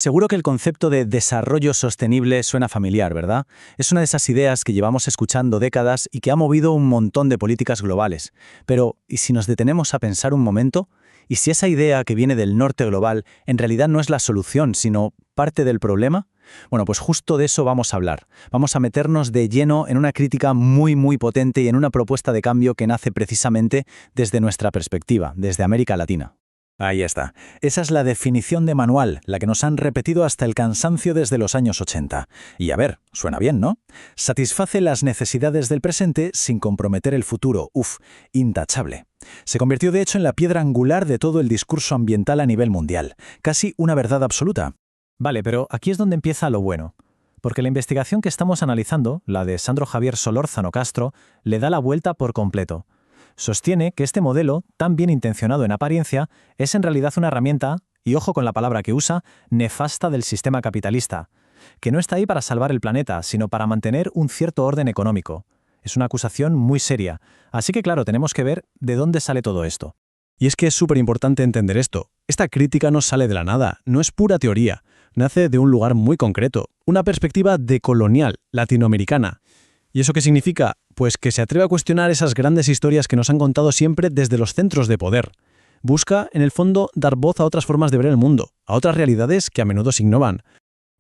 Seguro que el concepto de desarrollo sostenible suena familiar, ¿verdad? Es una de esas ideas que llevamos escuchando décadas y que ha movido un montón de políticas globales. Pero, ¿y si nos detenemos a pensar un momento? ¿Y si esa idea que viene del norte global en realidad no es la solución, sino parte del problema? Bueno, pues justo de eso vamos a hablar. Vamos a meternos de lleno en una crítica muy potente y en una propuesta de cambio que nace precisamente desde nuestra perspectiva, desde América Latina. Ahí está. Esa es la definición de manual, la que nos han repetido hasta el cansancio desde los años 80. Y a ver, suena bien, ¿no? Satisface las necesidades del presente sin comprometer el futuro. Intachable. Se convirtió de hecho en la piedra angular de todo el discurso ambiental a nivel mundial. Casi una verdad absoluta. Vale, pero aquí es donde empieza lo bueno. Porque la investigación que estamos analizando, la de Sandro Javier Solórzano Castro, le da la vuelta por completo. Sostiene que este modelo, tan bien intencionado en apariencia, es en realidad una herramienta, y ojo con la palabra que usa, nefasta del sistema capitalista, que no está ahí para salvar el planeta, sino para mantener un cierto orden económico. Es una acusación muy seria, así que claro, tenemos que ver de dónde sale todo esto. Y es que es súper importante entender esto. Esta crítica no sale de la nada, no es pura teoría, nace de un lugar muy concreto, una perspectiva decolonial, latinoamericana. ¿Y eso qué significa? Pues que se atreve a cuestionar esas grandes historias que nos han contado siempre desde los centros de poder. Busca, en el fondo, dar voz a otras formas de ver el mundo, a otras realidades que a menudo se ignoran.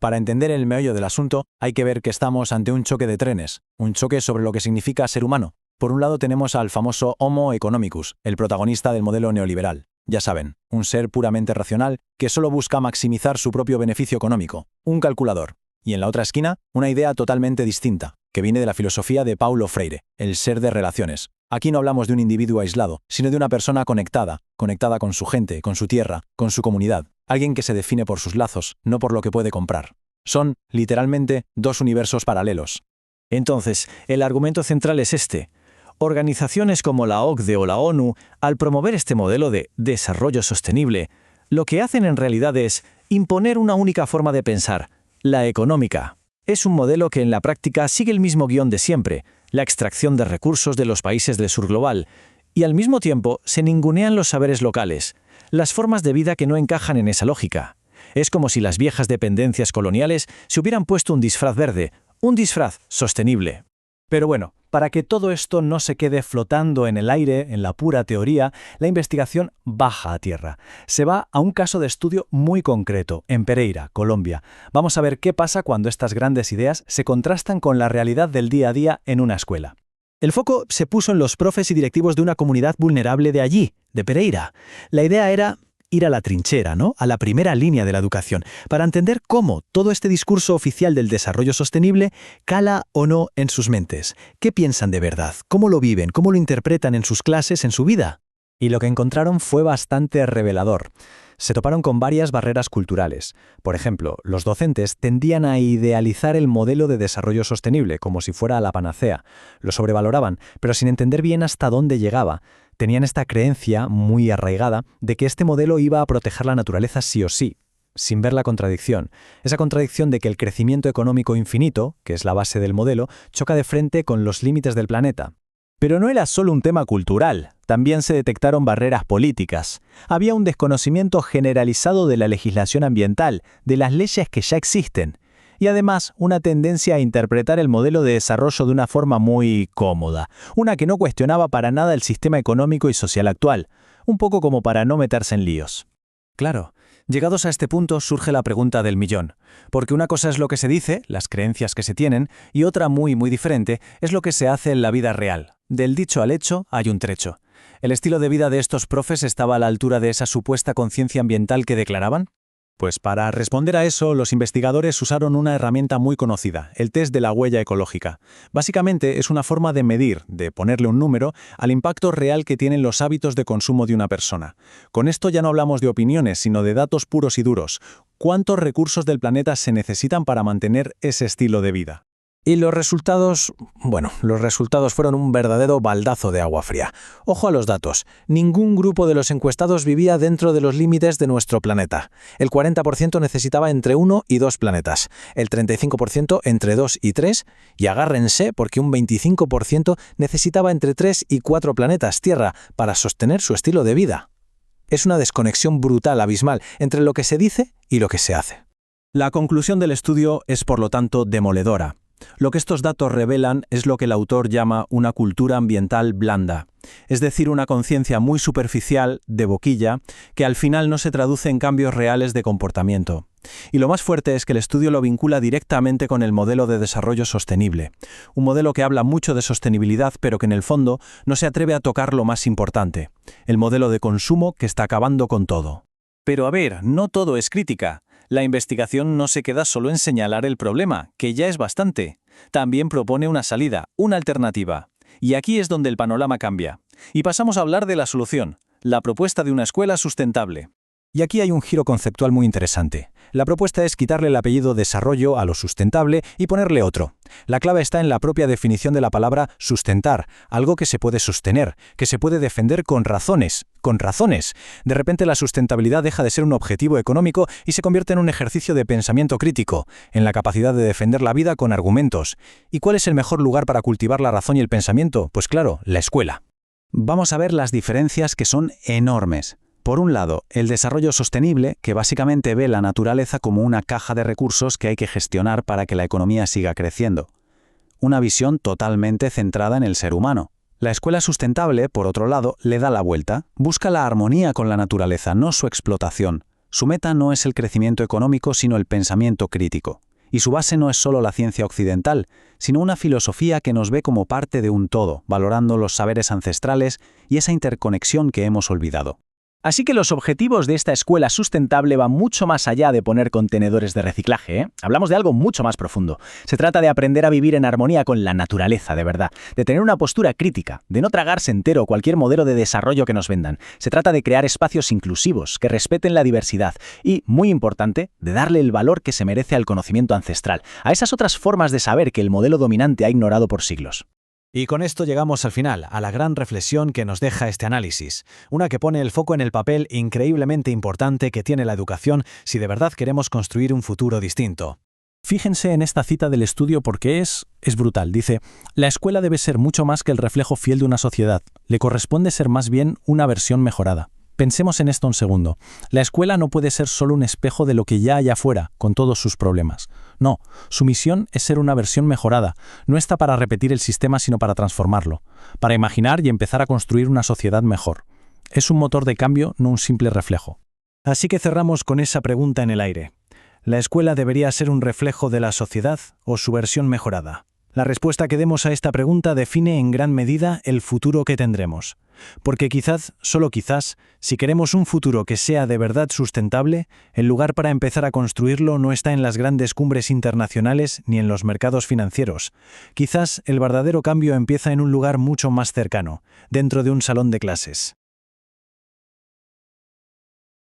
Para entender el meollo del asunto, hay que ver que estamos ante un choque de trenes, un choque sobre lo que significa ser humano. Por un lado tenemos al famoso Homo economicus, el protagonista del modelo neoliberal. Ya saben, un ser puramente racional que solo busca maximizar su propio beneficio económico, un calculador. Y en la otra esquina, una idea totalmente distinta, que viene de la filosofía de Paulo Freire, el ser de relaciones. Aquí no hablamos de un individuo aislado, sino de una persona conectada con su gente, con su tierra, con su comunidad. Alguien que se define por sus lazos, no por lo que puede comprar. Son, literalmente, dos universos paralelos. Entonces, el argumento central es este. Organizaciones como la OCDE o la ONU, al promover este modelo de desarrollo sostenible, lo que hacen en realidad es imponer una única forma de pensar, la económica. Es un modelo que en la práctica sigue el mismo guión de siempre, la extracción de recursos de los países del sur global, y al mismo tiempo se ningunean los saberes locales, las formas de vida que no encajan en esa lógica. Es como si las viejas dependencias coloniales se hubieran puesto un disfraz verde, un disfraz sostenible. Pero bueno, para que todo esto no se quede flotando en el aire, en la pura teoría, la investigación baja a tierra. Se va a un caso de estudio muy concreto, en Pereira, Colombia. Vamos a ver qué pasa cuando estas grandes ideas se contrastan con la realidad del día a día en una escuela. El foco se puso en los profes y directivos de una comunidad vulnerable de allí, de Pereira. La idea era ir a la trinchera, ¿no? A la primera línea de la educación, para entender cómo todo este discurso oficial del desarrollo sostenible cala o no en sus mentes. ¿Qué piensan de verdad? ¿Cómo lo viven? ¿Cómo lo interpretan en sus clases, en su vida? Y lo que encontraron fue bastante revelador. Se toparon con varias barreras culturales. Por ejemplo, los docentes tendían a idealizar el modelo de desarrollo sostenible como si fuera la panacea. Lo sobrevaloraban, pero sin entender bien hasta dónde llegaba. Tenían esta creencia muy arraigada de que este modelo iba a proteger la naturaleza sí o sí, sin ver la contradicción. Esa contradicción de que el crecimiento económico infinito, que es la base del modelo, choca de frente con los límites del planeta. Pero no era solo un tema cultural, también se detectaron barreras políticas. Había un desconocimiento generalizado de la legislación ambiental, de las leyes que ya existen, y además una tendencia a interpretar el modelo de desarrollo de una forma muy cómoda, una que no cuestionaba para nada el sistema económico y social actual, un poco como para no meterse en líos. Claro, llegados a este punto surge la pregunta del millón, porque una cosa es lo que se dice, las creencias que se tienen, y otra muy diferente es lo que se hace en la vida real. Del dicho al hecho hay un trecho. ¿El estilo de vida de estos profes estaba a la altura de esa supuesta conciencia ambiental que declaraban? Pues para responder a eso, los investigadores usaron una herramienta muy conocida, el test de la huella ecológica. Básicamente es una forma de medir, de ponerle un número, al impacto real que tienen los hábitos de consumo de una persona. Con esto ya no hablamos de opiniones, sino de datos puros y duros. ¿Cuántos recursos del planeta se necesitan para mantener ese estilo de vida? Y los resultados fueron un verdadero baldazo de agua fría. Ojo a los datos. Ningún grupo de los encuestados vivía dentro de los límites de nuestro planeta. El 40% necesitaba entre 1 y 2 planetas, el 35% entre 2 y 3, y agárrense porque un 25% necesitaba entre 3 y 4 planetas Tierra para sostener su estilo de vida. Es una desconexión brutal, abismal, entre lo que se dice y lo que se hace. La conclusión del estudio es, por lo tanto, demoledora. Lo que estos datos revelan es lo que el autor llama una cultura ambiental blanda, es decir, una conciencia muy superficial, de boquilla, que al final no se traduce en cambios reales de comportamiento. Y lo más fuerte es que el estudio lo vincula directamente con el modelo de desarrollo sostenible, un modelo que habla mucho de sostenibilidad, pero que en el fondo no se atreve a tocar lo más importante, el modelo de consumo que está acabando con todo. Pero a ver, no todo es crítica. La investigación no se queda solo en señalar el problema, que ya es bastante. También propone una salida, una alternativa. Y aquí es donde el panorama cambia. Y pasamos a hablar de la solución, la propuesta de una escuela sustentable. Y aquí hay un giro conceptual muy interesante. La propuesta es quitarle el apellido desarrollo a lo sustentable y ponerle otro. La clave está en la propia definición de la palabra sustentar, algo que se puede sostener, que se puede defender con razones. Con razones. De repente la sustentabilidad deja de ser un objetivo económico y se convierte en un ejercicio de pensamiento crítico, en la capacidad de defender la vida con argumentos. ¿Y cuál es el mejor lugar para cultivar la razón y el pensamiento? Pues claro, la escuela. Vamos a ver las diferencias, que son enormes. Por un lado, el desarrollo sostenible, que básicamente ve la naturaleza como una caja de recursos que hay que gestionar para que la economía siga creciendo. Una visión totalmente centrada en el ser humano. La escuela sustentable, por otro lado, le da la vuelta. Busca la armonía con la naturaleza, no su explotación. Su meta no es el crecimiento económico, sino el pensamiento crítico. Y su base no es solo la ciencia occidental, sino una filosofía que nos ve como parte de un todo, valorando los saberes ancestrales y esa interconexión que hemos olvidado. Así que los objetivos de esta escuela sustentable van mucho más allá de poner contenedores de reciclaje, ¿eh? Hablamos de algo mucho más profundo. Se trata de aprender a vivir en armonía con la naturaleza, de verdad, de tener una postura crítica, de no tragarse entero cualquier modelo de desarrollo que nos vendan. Se trata de crear espacios inclusivos, que respeten la diversidad y, muy importante, de darle el valor que se merece al conocimiento ancestral, a esas otras formas de saber que el modelo dominante ha ignorado por siglos. Y con esto llegamos al final, a la gran reflexión que nos deja este análisis, una que pone el foco en el papel increíblemente importante que tiene la educación si de verdad queremos construir un futuro distinto. Fíjense en esta cita del estudio porque es brutal. Dice, la escuela debe ser mucho más que el reflejo fiel de una sociedad. Le corresponde ser más bien una versión mejorada. Pensemos en esto un segundo. La escuela no puede ser solo un espejo de lo que ya hay afuera, con todos sus problemas. No, su misión es ser una versión mejorada. No está para repetir el sistema, sino para transformarlo, para imaginar y empezar a construir una sociedad mejor. Es un motor de cambio, no un simple reflejo. Así que cerramos con esa pregunta en el aire. ¿La escuela debería ser un reflejo de la sociedad o su versión mejorada? La respuesta que demos a esta pregunta define en gran medida el futuro que tendremos. Porque quizás, solo quizás, si queremos un futuro que sea de verdad sustentable, el lugar para empezar a construirlo no está en las grandes cumbres internacionales ni en los mercados financieros. Quizás el verdadero cambio empieza en un lugar mucho más cercano, dentro de un salón de clases.